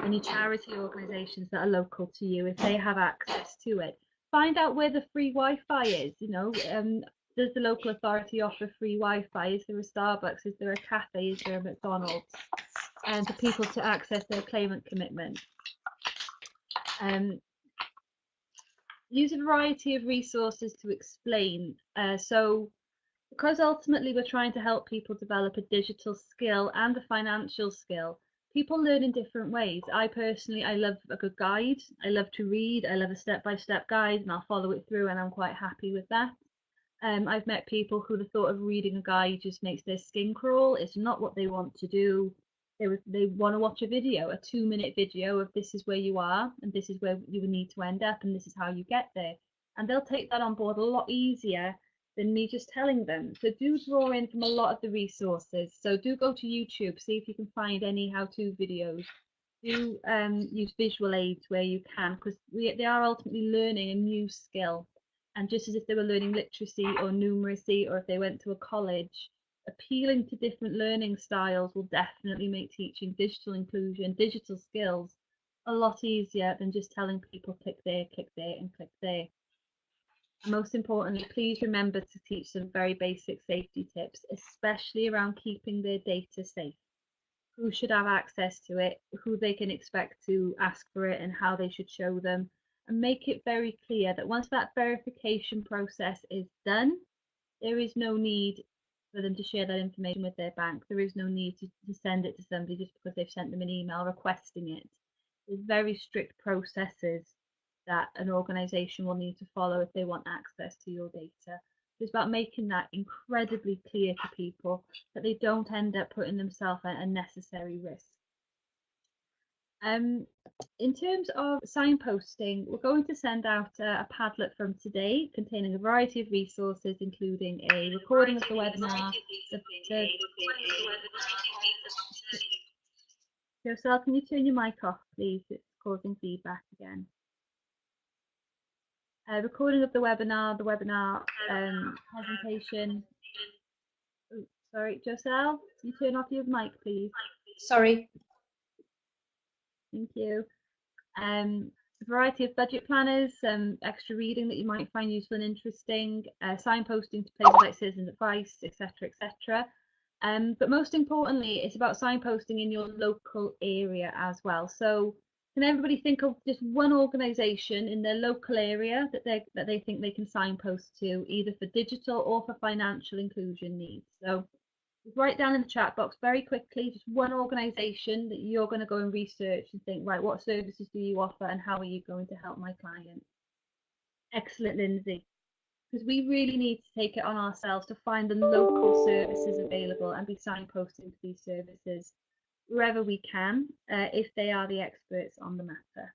any charity organisations that are local to you if they have access to it. Find out where the free Wi-Fi is. You know, does the local authority offer free Wi-Fi? Is there a Starbucks? Is there a cafe? Is there a McDonald's? And for people to access their claimant commitment. Use a variety of resources to explain. So because ultimately we're trying to help people develop a digital skill and a financial skill, people learn in different ways. I love a good guide. I love to read. I love a step-by-step guide, and I'll follow it through, and I'm quite happy with that. I've met people who the thought of reading a guide just makes their skin crawl. It's not what they want to do. They want to watch a video, a 2-minute video of this is where you are and this is where you need to end up and this is how you get there. And they'll take that on board a lot easier than me just telling them. So do draw in from a lot of the resources. So do go to YouTube, see if you can find any how-to videos. Do use visual aids where you can, because they are ultimately learning a new skill. And just as if they were learning literacy or numeracy, or if they went to a college, appealing to different learning styles will definitely make teaching digital inclusion, digital skills, a lot easier than just telling people click there, and click there. And most importantly, please remember to teach them very basic safety tips, especially around keeping their data safe. Who should have access to it, who they can expect to ask for it, and how they should show them. And make it very clear that once that verification process is done, there is no need for them to share that information with their bank. There is no need to send it to somebody just because they've sent them an email requesting it. There's very strict processes that an organisation will need to follow if they want access to your data. It's about making that incredibly clear to people that they don't end up putting themselves at unnecessary risk. In terms of signposting, we're going to send out a Padlet from today containing a variety of resources, including a recording of the webinar. Joselle, can you turn your mic off, please? It's causing feedback again. Recording of the webinar presentation. Oh, sorry, Joselle, can you turn off your mic, please? Sorry. Thank you. A variety of budget planners, some extra reading that you might find useful and interesting, signposting to places like Citizen Advice, etc., etc. But most importantly, it's about signposting in your local area as well. So can everybody think of just one organisation in their local area that they think they can signpost to, either for digital or for financial inclusion needs? So write down in the chat box very quickly just one organisation that you're going to go and research and think, right, what services do you offer and how are you going to help my client? Excellent, Lindsay. Because we really need to take it on ourselves to find the local services available and be signposting to these services wherever we can, if they are the experts on the matter.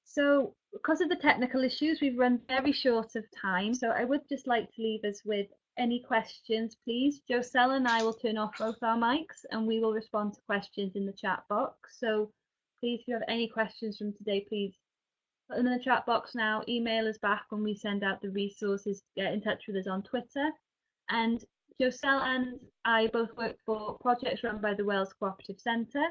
So because of the technical issues, we've run very short of time. So I would just like to leave us with any questions, please. Joselle and I will turn off both our mics and we will respond to questions in the chat box. So please, if you have any questions from today, please put them in the chat box now. Email us back when we send out the resources. Get in touch with us on Twitter. And Joselle and I both work for projects run by the Wales Cooperative Centre.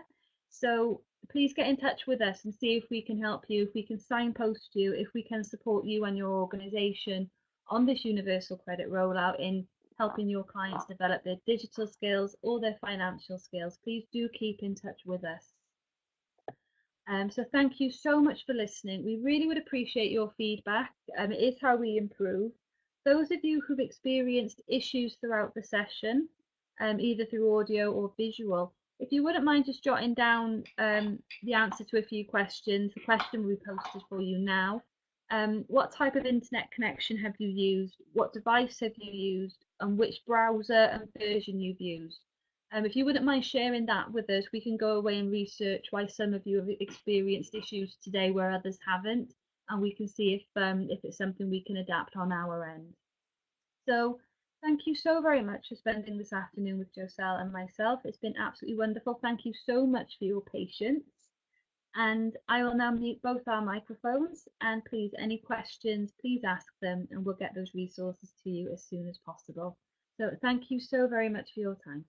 So please get in touch with us and see if we can help you, if we can signpost you, if we can support you and your organisation on this universal credit rollout in helping your clients develop their digital skills or their financial skills. Please do keep in touch with us. So thank you so much for listening. We really would appreciate your feedback. It is how we improve. Those of you who've experienced issues throughout the session, either through audio or visual, if you wouldn't mind just jotting down the answer to a few questions, the question will be posted for you now. What type of internet connection have you used? What device have you used? And which browser and version you've used? If you wouldn't mind sharing that with us, we can go away and research why some of you have experienced issues today where others haven't, and we can see if it's something we can adapt on our end. So thank you so very much for spending this afternoon with Joselle and myself. It's been absolutely wonderful. Thank you so much for your patience. And I will now mute both our microphones, and please, any questions, please ask them and we'll get those resources to you as soon as possible. So thank you so very much for your time.